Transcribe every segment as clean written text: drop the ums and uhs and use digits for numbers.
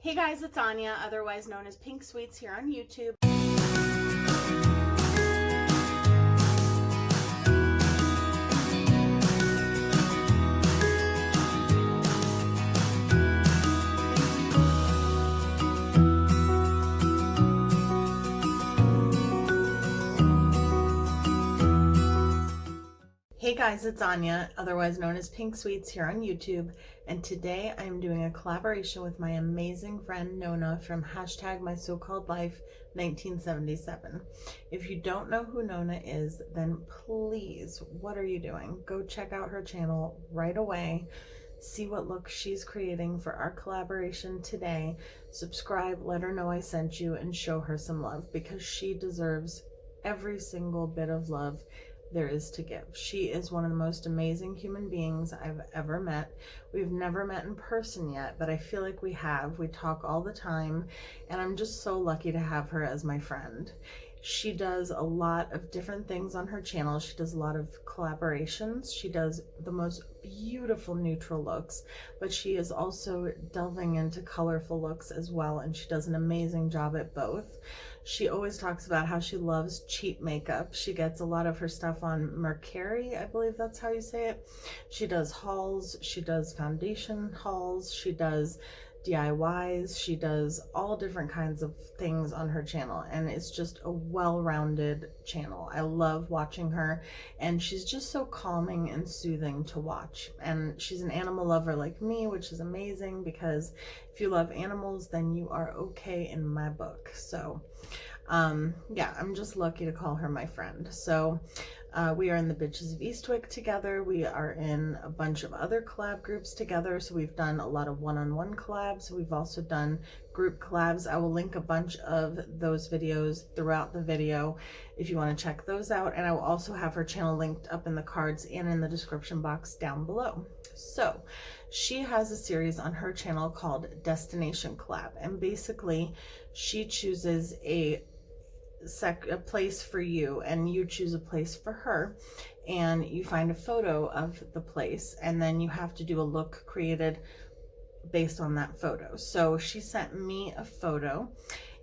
Hey guys, it's Anya, otherwise known as Pink Sweets here on YouTube. Hey guys, it's Anya, otherwise known as Pink Sweets here on YouTube, and today I'm doing a collaboration with my amazing friend Nona from #MySoCalledLife 1977. If you don't know who Nona is, then please, what are you doing? Go check out her channel right away. See what look she's creating for our collaboration today. Subscribe, let her know I sent you, and show her some love because she deserves every single bit of love there is to give. She is one of the most amazing human beings I've ever met. We've never met in person yet, but I feel like we have. We talk all the time, and I'm just so lucky to have her as my friend. She does a lot of different things on her channel. She does a lot of collaborations. She does the most beautiful neutral looks, but she is also delving into colorful looks as well, and she does an amazing job at both. She always talks about how she loves cheap makeup. She gets a lot of her stuff on Mercari, I believe that's how you say it. She does hauls, she does foundation hauls, she does DIYs, she does all different kinds of things on her channel, and it's just a well-rounded channel. I love watching her, and she's just so calming and soothing to watch. And she's an animal lover like me, which is amazing because if you love animals, then you are okay in my book. So yeah, I'm just lucky to call her my friend. So we are in the Bitches of Eastwick together. We are in a bunch of other collab groups together. So we've done a lot of one-on-one collabs. We've also done group collabs. I will link a bunch of those videos throughout the video if you want to check those out. And I will also have her channel linked up in the cards and in the description box down below. So she has a series on her channel called Destination Collab. And basically she chooses a place for you, and you choose a place for her, and you find a photo of the place, and then you have to do a look created based on that photo. So she sent me a photo,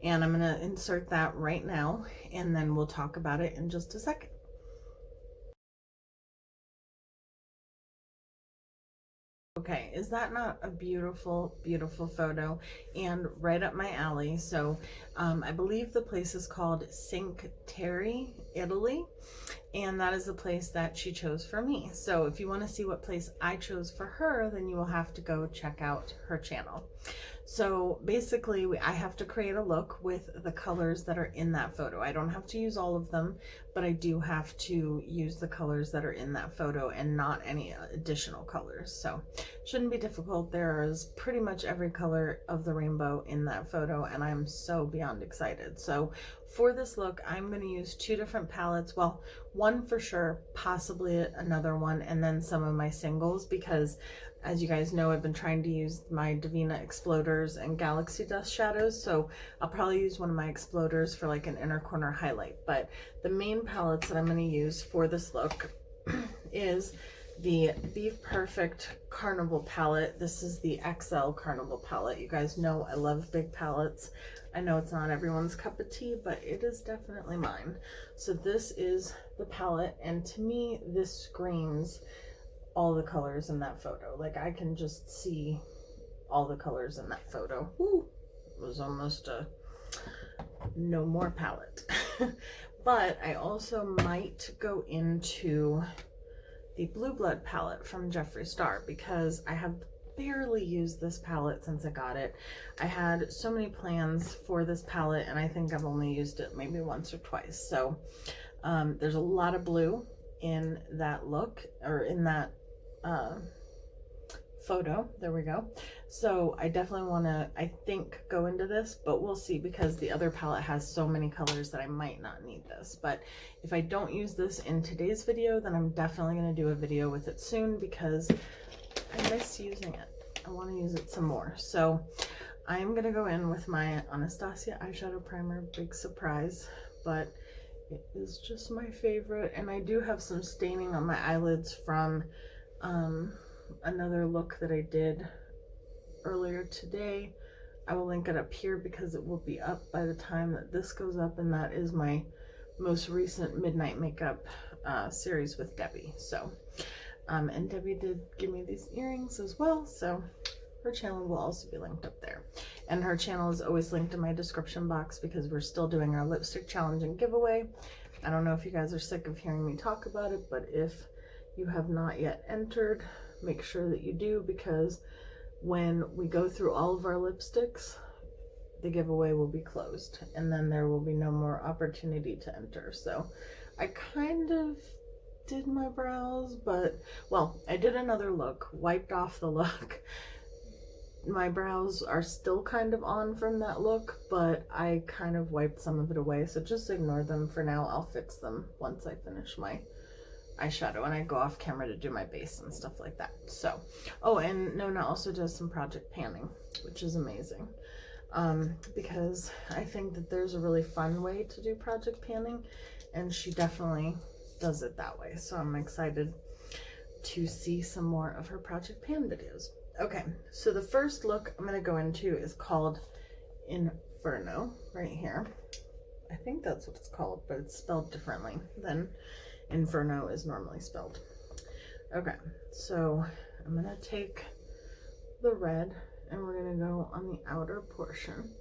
and I'm going to insert that right now, and then we'll talk about it in just a second. Okay, is that not a beautiful, beautiful photo, and right up my alley? So I believe the place is called Cinque Terre, Italy, and that is the place that she chose for me. So if you want to see what place I chose for her, then you will have to go check out her channel. So basically I have to create a look with the colors that are in that photo. I don't have to use all of them, but I do have to use the colors that are in that photo and not any additional colors. So shouldn't be difficult. There is pretty much every color of the rainbow in that photo, and I'm so beyond excited. So for this look, I'm going to use two different palettes. Well, one for sure, possibly another one, and then some of my singles, because as you guys know, I've been trying to use my Divina Exploders and Galaxy Dust shadows, so I'll probably use one of my Exploders for like an inner corner highlight. But the main palettes that I'm going to use for this look is the BPerfect Carnival palette. This is the XL Carnival palette. You guys know I love big palettes. I know it's not everyone's cup of tea, but it is definitely mine. So this is the palette, and to me this screams all the colors in that photo. Like I can just see all the colors in that photo. Woo! It was almost a no more palette. But I also might go into the Blue Blood palette from Jeffree Star because I have barely used this palette since I got it. I had so many plans for this palette, and I think I've only used it maybe once or twice. So there's a lot of blue in that look, or in that photo. There we go. So I definitely want to, I think, go into this, but we'll see, because the other palette has so many colors that I might not need this. But if I don't use this in today's video, then I'm definitely going to do a video with it soon because I miss using it. I want to use it some more. So I'm going to go in with my Anastasia eyeshadow primer. Big surprise, but it is just my favorite. And I do have some staining on my eyelids from another look that I did earlier today. I will link it up here because it will be up by the time that this goes up, and that is my most recent midnight makeup series with Debbie. So and Debbie did give me these earrings as well, so her channel will also be linked up there. And her channel is always linked in my description box because we're still doing our lipstick challenge and giveaway. I don't know if you guys are sick of hearing me talk about it, but if you have not yet entered, make sure that you do, because when we go through all of our lipsticks, the giveaway will be closed, and then there will be no more opportunity to enter. So I kind of did my brows, but, well, I did another look, wiped off the look. My brows are still kind of on from that look, but I kind of wiped some of it away, so just ignore them for now. I'll fix them once I finish my eyeshadow and I go off camera to do my base and stuff like that. So, oh, and Nona also does some project panning, which is amazing, because I think that there's a really fun way to do project panning, and she definitely does it that way. So I'm excited to see some more of her project pan videos. Okay, so the first look I'm going to go into is called Inferno, right here. I think that's what it's called, but it's spelled differently than Inferno is normally spelled. Okay, so I'm going to take the red and we're going to go on the outer portion.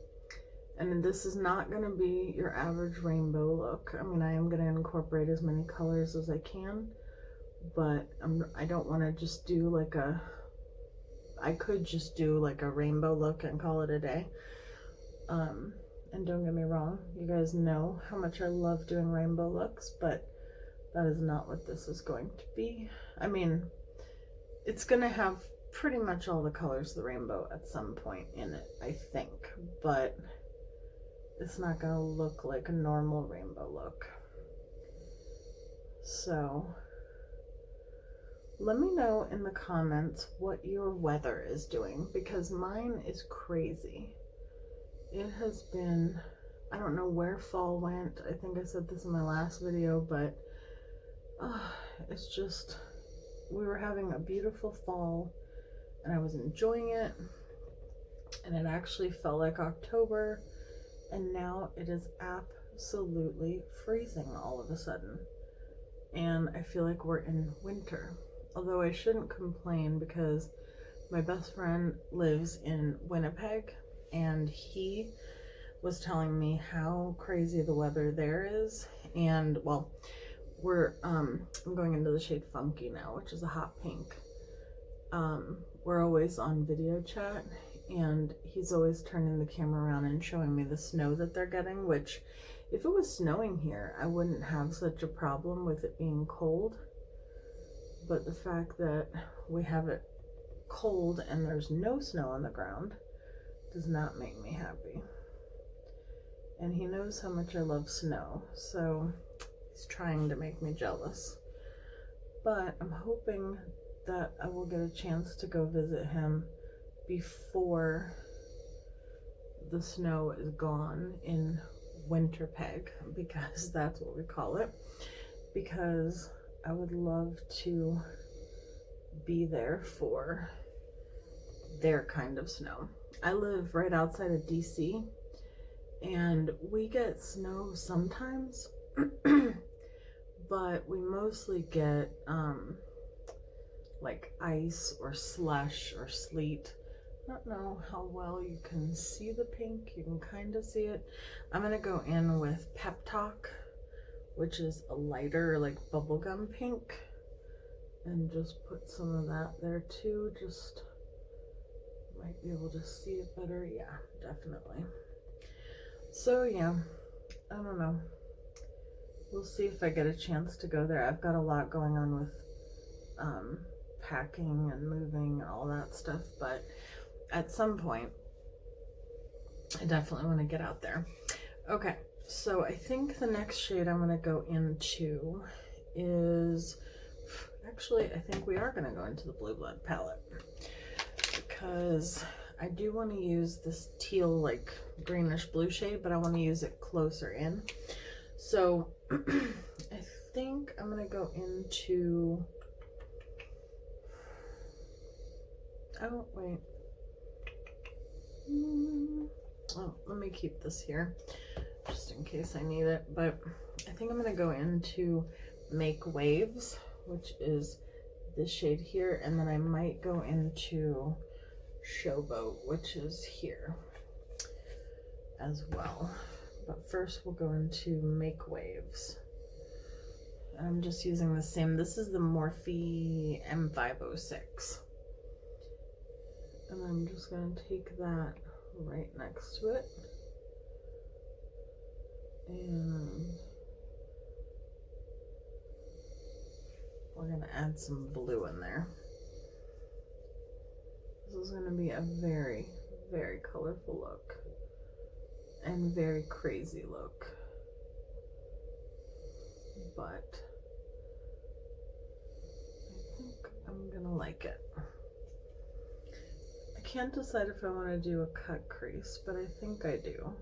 And this is not going to be your average rainbow look. I mean, I am going to incorporate as many colors as I can, but I don't want to just do like a, I could just do like a rainbow look and call it a day. And don't get me wrong, you guys know how much I love doing rainbow looks, but that is not what this is going to be. I mean, it's going to have pretty much all the colors of the rainbow at some point in it, I think, but it's not going to look like a normal rainbow look. So let me know in the comments what your weather is doing, because mine is crazy. It has been, I don't know where fall went. I think I said this in my last video, but it's just, we were having a beautiful fall and I was enjoying it, and it actually felt like October, and now it is absolutely freezing all of a sudden, and I feel like we're in winter. Although I shouldn't complain, because my best friend lives in Winnipeg, and he was telling me how crazy the weather there is. And well, I'm going into the shade Funky now, which is a hot pink. We're always on video chat, and he's always turning the camera around and showing me the snow that they're getting, which if it was snowing here, I wouldn't have such a problem with it being cold. But the fact that we have it cold and there's no snow on the ground does not make me happy. And he knows how much I love snow, so he's trying to make me jealous. But I'm hoping that I will get a chance to go visit him before the snow is gone in Winterpeg, because that's what we call it, because I would love to be there for their kind of snow. I live right outside of DC, and we get snow sometimes, but we mostly get like ice or slush or sleet. I don't know how well you can see the pink. You can kind of see it. I'm gonna go in with Pep Talk, which is a lighter, like bubblegum pink, and just put some of that there too. Just might be able to see it better. Yeah, definitely. So yeah, I don't know. We'll see if I get a chance to go there. I've got a lot going on with packing and moving and all that stuff, but at some point I definitely want to get out there. Okay, so I think the next shade I'm going to go into is, actually I think we are going to go into the Blue Blood palette, because I do want to use this teal, like greenish blue shade, but I want to use it closer in. So I think I'm going to go into, oh wait, Oh, let me keep this here just in case I need it. But I think I'm going to go into Make Waves, which is this shade here, and then I might go into Showboat, which is here as well. But first we'll go into Make Waves. I'm just using the same. This is the Morphe M506. And I'm just going to take that right next to it. And we're going to add some blue in there. This is going to be a very, very colorful look. And very crazy look. But I think I'm gonna like it. I can't decide if I want to do a cut crease, but I think I do.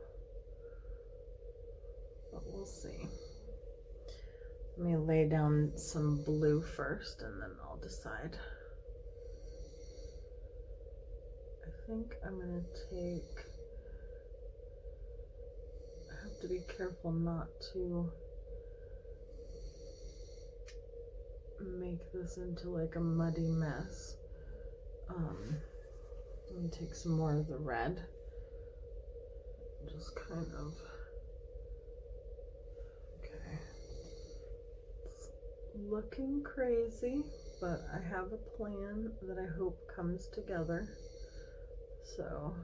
But we'll see. Let me lay down some blue first and then I'll decide. I think I'm gonna take, I have to be careful not to make this into like a muddy mess. Let me take some more of the red. Just kind of, okay. It's looking crazy, but I have a plan that I hope comes together. So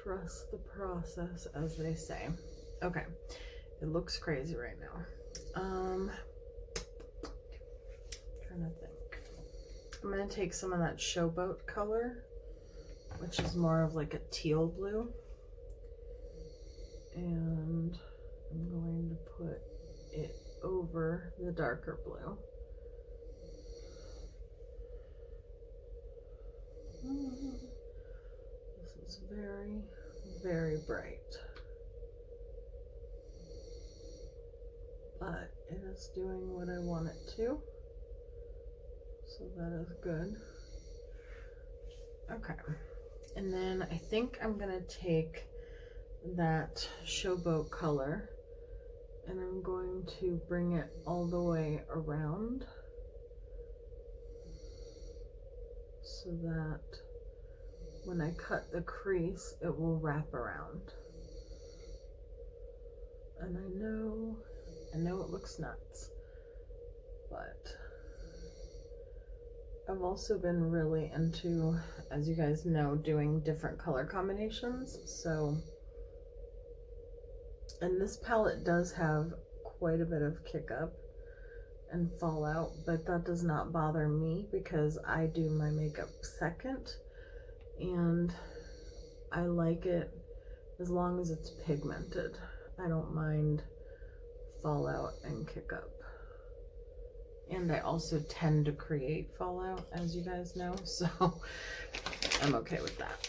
trust the process, as they say. Okay, it looks crazy right now. Trying to think. I'm gonna take some of that Showboat color, which is more of like a teal blue, and I'm going to put it over the darker blue. This is very, very bright. But it is doing what I want it to, so that is good. Okay, and then I think I'm gonna take that Showboat color and I'm going to bring it all the way around so that when I cut the crease it will wrap around. And I know it looks nuts, but I've also been really into, as you guys know, doing different color combinations. So, and this palette does have quite a bit of kick up and fallout, but that does not bother me because I do my makeup second and I like it as long as it's pigmented. I don't mind fallout and kick up. And I also tend to create fallout, as you guys know, so I'm okay with that.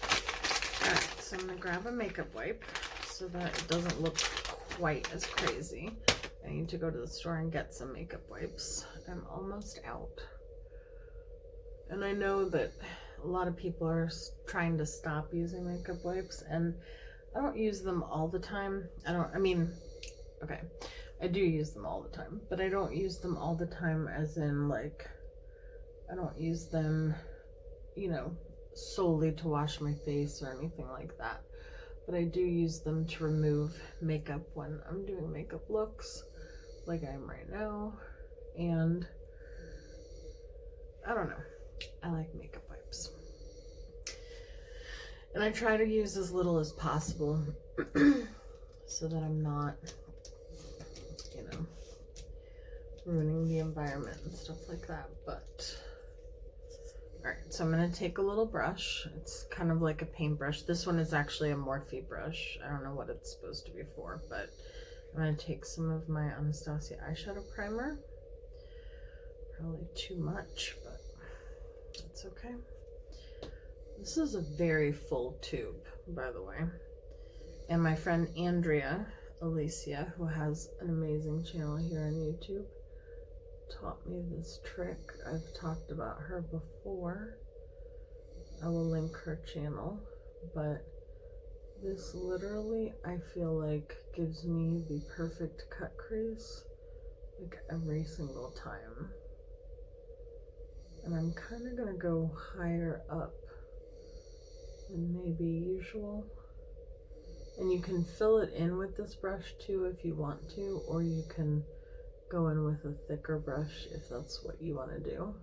Alright, so I'm gonna grab a makeup wipe so that it doesn't look quite as crazy. I need to go to the store and get some makeup wipes. I'm almost out. And I know that a lot of people are trying to stop using makeup wipes, and I don't use them all the time. Okay, I do use them all the time, but I don't use them all the time as in like, I don't use them, you know, solely to wash my face or anything like that. But I do use them to remove makeup when I'm doing makeup looks like I am right now. And I don't know, I like makeup wipes. And I try to use as little as possible so that I'm not, you know, ruining the environment and stuff like that. But alright, so I'm going to take a little brush. It's kind of like a paintbrush. This one is actually a Morphe brush. I don't know what it's supposed to be for, but I'm going to take some of my Anastasia eyeshadow primer. Probably too much, but it's okay. This is a very full tube, by the way. And my friend Andrea Alicia, who has an amazing channel here on YouTube, taught me this trick. I've talked about her before. I will link her channel, but this literally, I feel like, gives me the perfect cut crease, like every single time. And I'm kind of going to go higher up than maybe usual. And you can fill it in with this brush too if you want to, or you can go in with a thicker brush if that's what you want to do.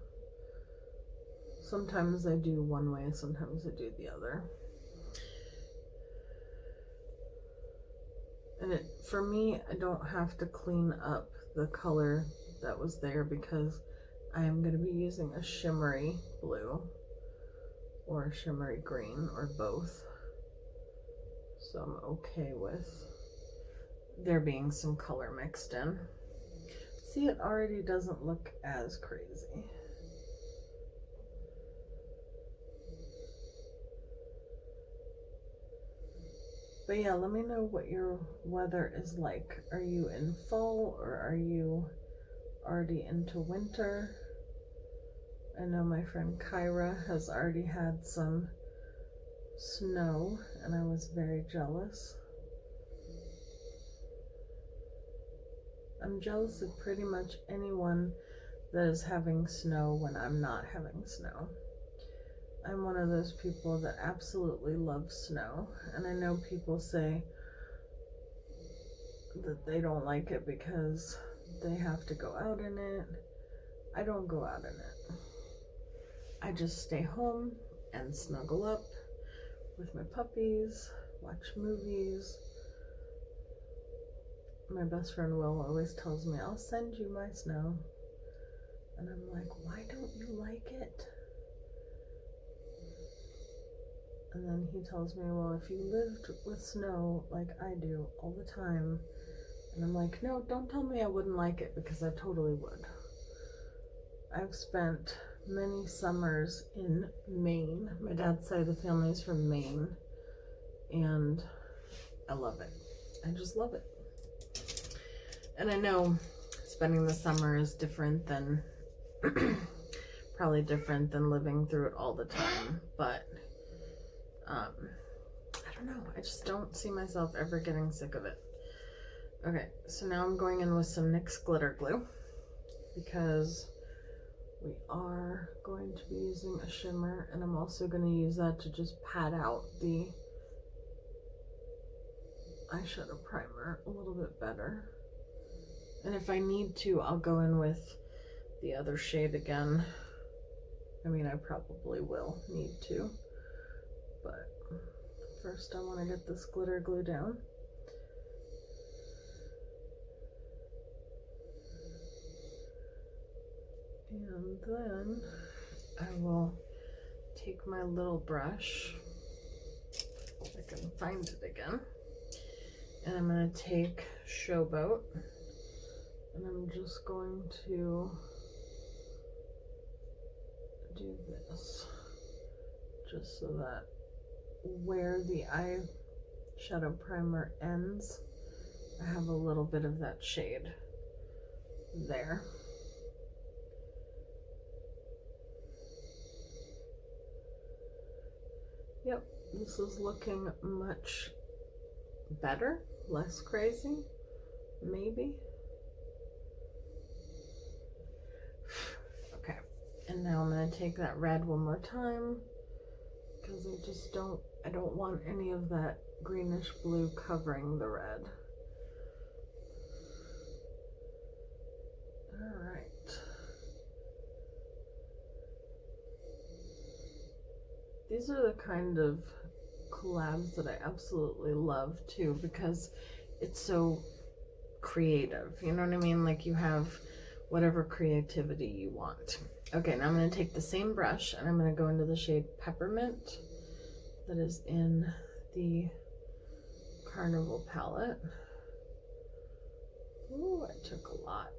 Sometimes I do one way, sometimes I do the other. And for me, I don't have to clean up the color that was there because I am going to be using a shimmery blue or a shimmery green or both. So I'm okay with there being some color mixed in. See, it already doesn't look as crazy. But yeah, let me know what your weather is like. Are you in fall or are you already into winter? I know my friend Kyra has already had some snow and I was very jealous. I'm jealous of pretty much anyone that is having snow when I'm not having snow. I'm one of those people that absolutely love snow, and I know people say that they don't like it because they have to go out in it. I don't go out in it. I just stay home and snuggle up with my puppies, watch movies. My best friend Will always tells me, I'll send you my snow. And I'm like, why don't you like it? And then he tells me, well, if you lived with snow like I do all the time. And I'm like, no, don't tell me I wouldn't like it because I totally would. I've spent many summers in Maine. My dad's side of the family is from Maine. And I love it. I just love it. And I know spending the summer is different than, probably different than living through it all the time. But I don't know. I just don't see myself ever getting sick of it. Okay, so now I'm going in with some NYX glitter glue because we are going to be using a shimmer, and I'm also going to use that to just pat out the eyeshadow primer a little bit better. And if I need to, I'll go in with the other shade again. I mean, I probably will need to. But first I want to get this glitter glue down. And then I will take my little brush, if I can find it again, and I'm going to take Showboat, and I'm just going to do this, just so that where the eyeshadow primer ends, I have a little bit of that shade there. Yep, this is looking much better, less crazy, maybe. Okay, and now I'm going to take that red one more time because I don't want any of that greenish blue covering the red. Alright. These are the kind of collabs that I absolutely love too, because it's so creative. You know what I mean? Like, you have whatever creativity you want. Okay, now I'm going to take the same brush and I'm going to go into the shade Peppermint that is in the Carnival palette. Ooh, I took a lot.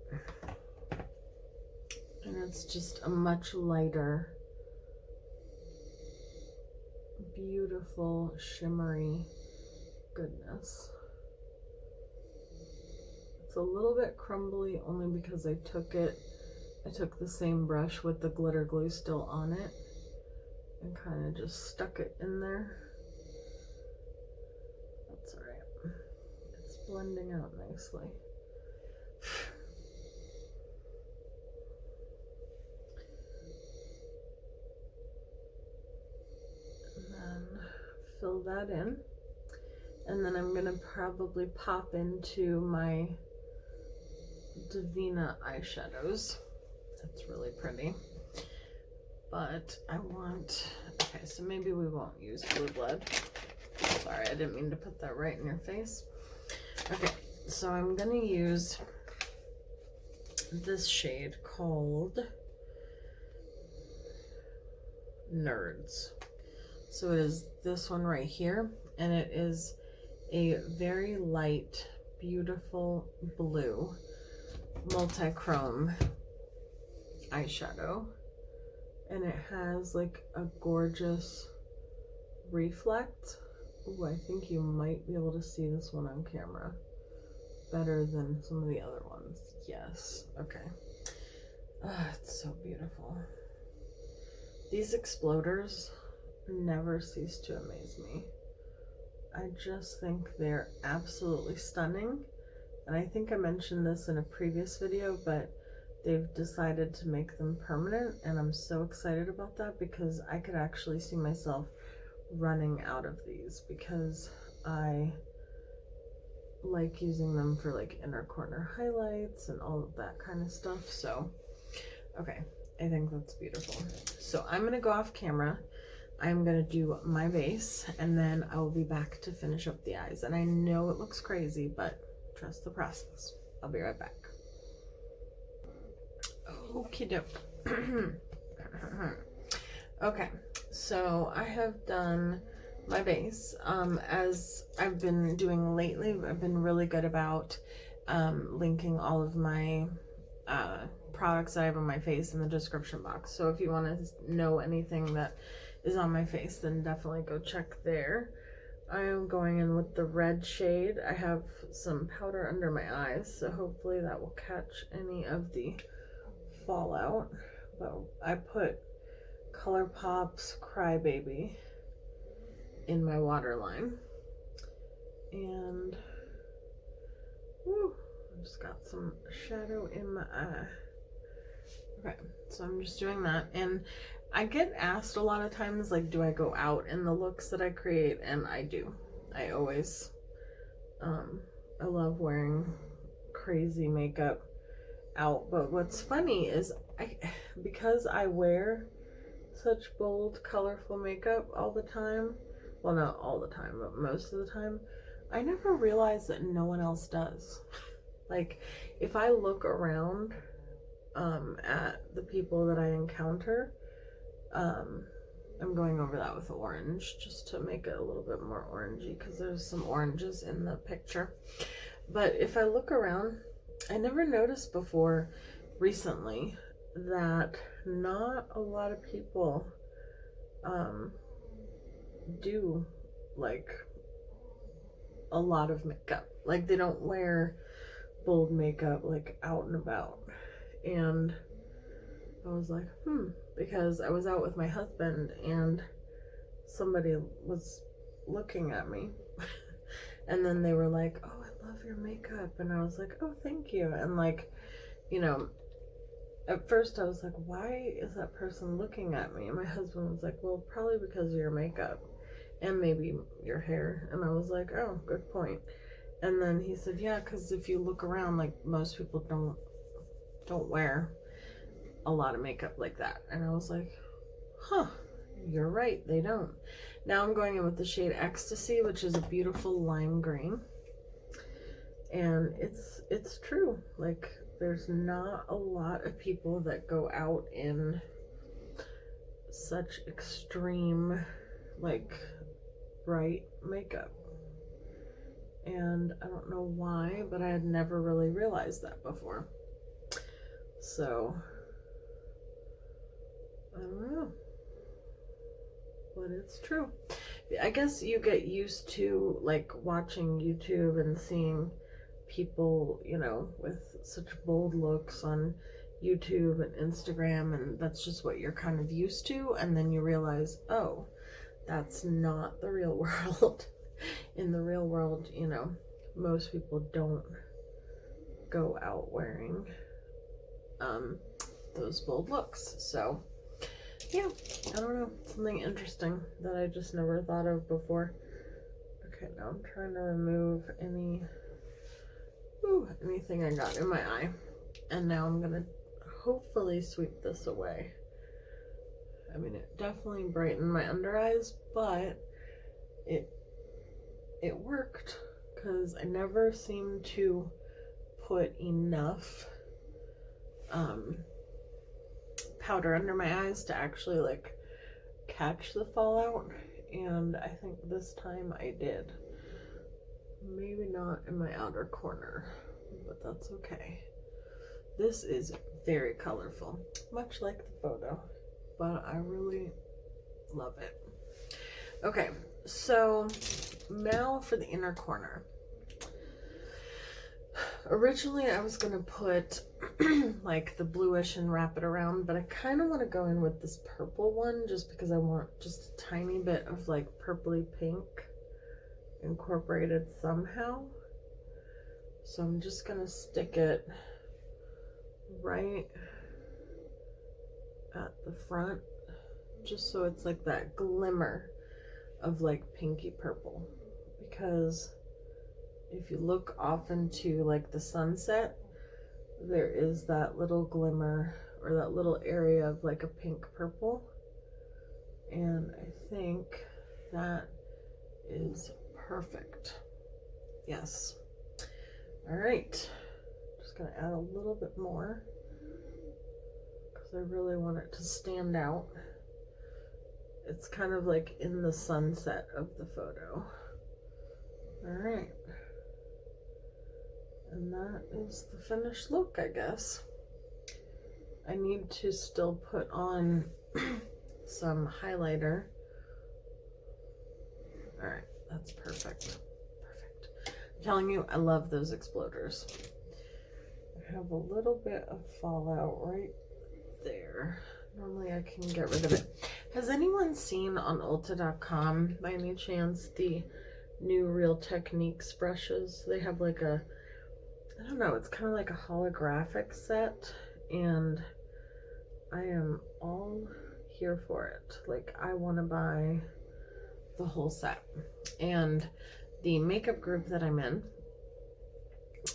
And it's just a much lighter, beautiful, shimmery goodness. It's a little bit crumbly only because I took the same brush with the glitter glue still on it, and kind of just stuck it in there. That's all right. It's blending out nicely. And then fill that in. And then I'm gonna probably pop into my Divina eyeshadows. That's really pretty. But I want, okay, so maybe we won't use Blue Blood. Sorry, I didn't mean to put that right in your face. Okay, so I'm gonna use this shade called Nerds. So it is this one right here, and it is a very light, beautiful blue multi-chrome eyeshadow, and it has like a gorgeous reflect. Ooh, I think you might be able to see this one on camera better than some of the other ones. Yes, okay. It's so beautiful. These exploders never cease to amaze me. I just think they're absolutely stunning. And I think I mentioned this in a previous video, but they've decided to make them permanent, and I'm so excited about that because I could actually see myself running out of these because I like using them for like inner corner highlights and all of that kind of stuff. So, okay, I think that's beautiful. So I'm gonna go off camera. I'm gonna do my base, and then I will be back to finish up the eyes. And I know it looks crazy, but trust the process. I'll be right back. Okie doke. Okay, so I have done my base. As I've been doing lately, I've been really good about linking all of my products I have on my face in the description box. So if you want to know anything that is on my face, then definitely go check there. I am going in with the red shade. I have some powder under my eyes, so hopefully that will catch any of the fallout. But I put ColourPop's Crybaby in my waterline, and woo, I just got some shadow in my eye. Okay, so I'm just doing that, and I get asked a lot of times, like, do I go out in the looks that I create? And I do. I always, I love wearing crazy makeup out. But what's funny is because I wear such bold, colorful makeup all the time, well, not all the time, but most of the time, I never realized that no one else does. Like, if I look around at the people that I encounter, I'm going over that with orange just to make it a little bit more orangey because there's some oranges in the picture. But if I look around, I never noticed before recently that not a lot of people do like a lot of makeup. Like, they don't wear bold makeup like out and about. And I was like, because I was out with my husband and somebody was looking at me and then they were like, oh, I love your makeup. And I was like, oh, thank you. And like, you know, at first I was like, why is that person looking at me? And my husband was like, well, probably because of your makeup and maybe your hair. And I was like, oh, good point. And then he said, yeah, because if you look around, like, most people don't wear a lot of makeup like that. And I was like, huh, you're right, they don't. Now I'm going in with the shade Ecstasy, which is a beautiful lime green. And it's true. Like, there's not a lot of people that go out in such extreme, like, bright makeup. And I don't know why, but I had never really realized that before. So, I don't know. But it's true. I guess you get used to, like, watching YouTube and seeing people, you know, with such bold looks on YouTube and Instagram, and that's just what you're kind of used to, and then you realize, oh, that's not the real world. In the real world, you know, most people don't go out wearing those bold looks. So yeah, I don't know, something interesting that I just never thought of before. Okay, now I'm trying to remove anything I got in my eye, and now I'm gonna hopefully sweep this away. I mean, it definitely brightened my under eyes, but it worked, because I never seem to put enough powder under my eyes to actually like catch the fallout, and I think this time I did. Maybe not in my outer corner, but that's okay. This is very colorful, much like the photo, but I really love it. Okay, so now for the inner corner. Originally I was gonna put like the bluish and wrap it around, but I kind of want to go in with this purple one just because I want just a tiny bit of like purpley pink incorporated somehow. So I'm just gonna stick it right at the front, just so it's like that glimmer of like pinky purple, because if you look off into like the sunset, there is that little glimmer or that little area of like a pink purple, and I think that is perfect. Yes. All right, just gonna add a little bit more because I really want it to stand out. It's kind of like in the sunset of the photo. All right, and that is the finished look, I guess. I need to still put on some highlighter. All right, that's perfect. Perfect. I'm telling you, I love those exploders. I have a little bit of fallout right there. Normally I can get rid of it. Has anyone seen on Ulta.com by any chance the new Real Techniques brushes? They have like a, I don't know, it's kind of like a holographic set, and I am all here for it. Like, I want to buy the whole set. And the makeup group that I'm in,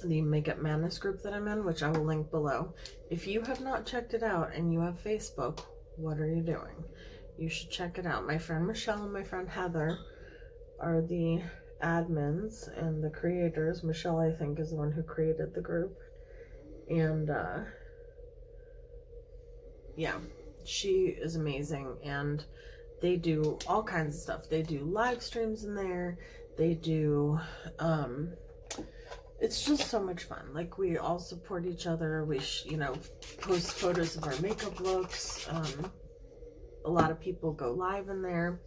the Makeup Madness group that I'm in, which I will link below, if you have not checked it out and you have Facebook, what are you doing? You should check it out. My friend Michelle and my friend Heather are the admins and the creators. Michelle, I think, is the one who created the group, and yeah, she is amazing, and they do all kinds of stuff. They do live streams in there. They do it's just so much fun. Like, we all support each other. We you know, post photos of our makeup looks. A lot of people go live in there,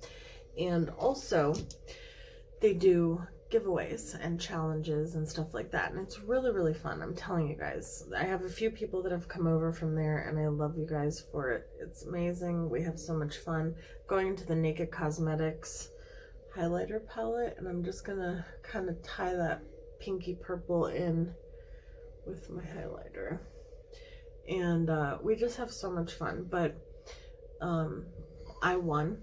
and also they do giveaways and challenges and stuff like that, and it's really, really fun. I'm telling you guys, I have a few people that have come over from there, and I love you guys for it. It's amazing. We have so much fun going into the Naked Cosmetics highlighter palette, and I'm just gonna kind of tie that pinky purple in with my highlighter, and we just have so much fun. But I won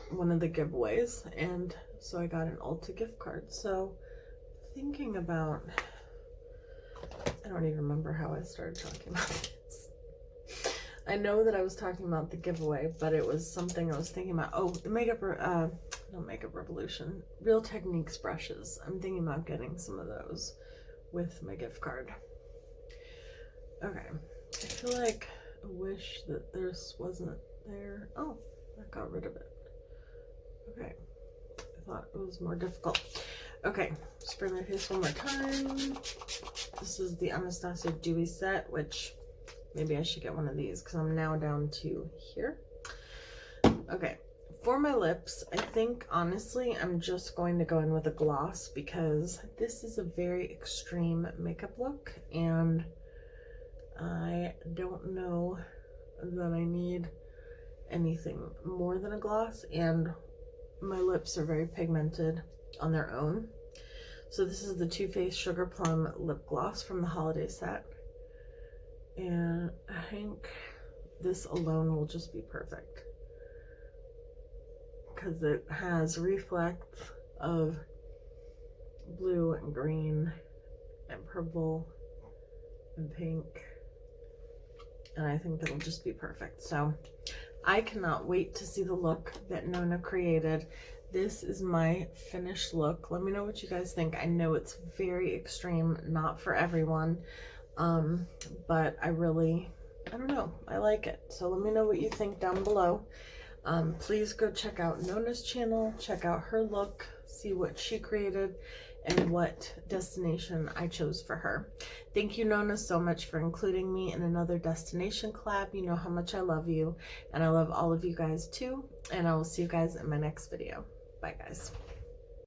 one of the giveaways, and so I got an Ulta gift card. So thinking about, I don't even remember how I started talking about this. I know that I was talking about the giveaway, but it was something I was thinking about. Oh, the not Makeup Revolution, Real Techniques brushes. I'm thinking about getting some of those with my gift card. Okay, I feel like I wish that this wasn't there. Oh, I got rid of it. Okay, I thought it was more difficult. Okay, spray my face one more time. This is the Anastasia Dewy set, which maybe I should get one of these because I'm now down to here. Okay, for my lips, I think honestly I'm just going to go in with a gloss because this is a very extreme makeup look, and I don't know that I need anything more than a gloss, and my lips are very pigmented on their own. So this is the Too Faced Sugar Plum lip gloss from the holiday set, and I think this alone will just be perfect because it has reflects of blue and green and purple and pink, and I think it'll just be perfect. So I cannot wait to see the look that Nona created. This is my finished look. Let me know what you guys think. I know it's very extreme, not for everyone, but I don't know, I like it. So let me know what you think down below. Please go check out Nona's channel, check out her look, see what she created and what destination I chose for her. Thank you, Nona, so much for including me in another destination collab. You know how much I love you, and I love all of you guys too, and I will see you guys in my next video. Bye, guys.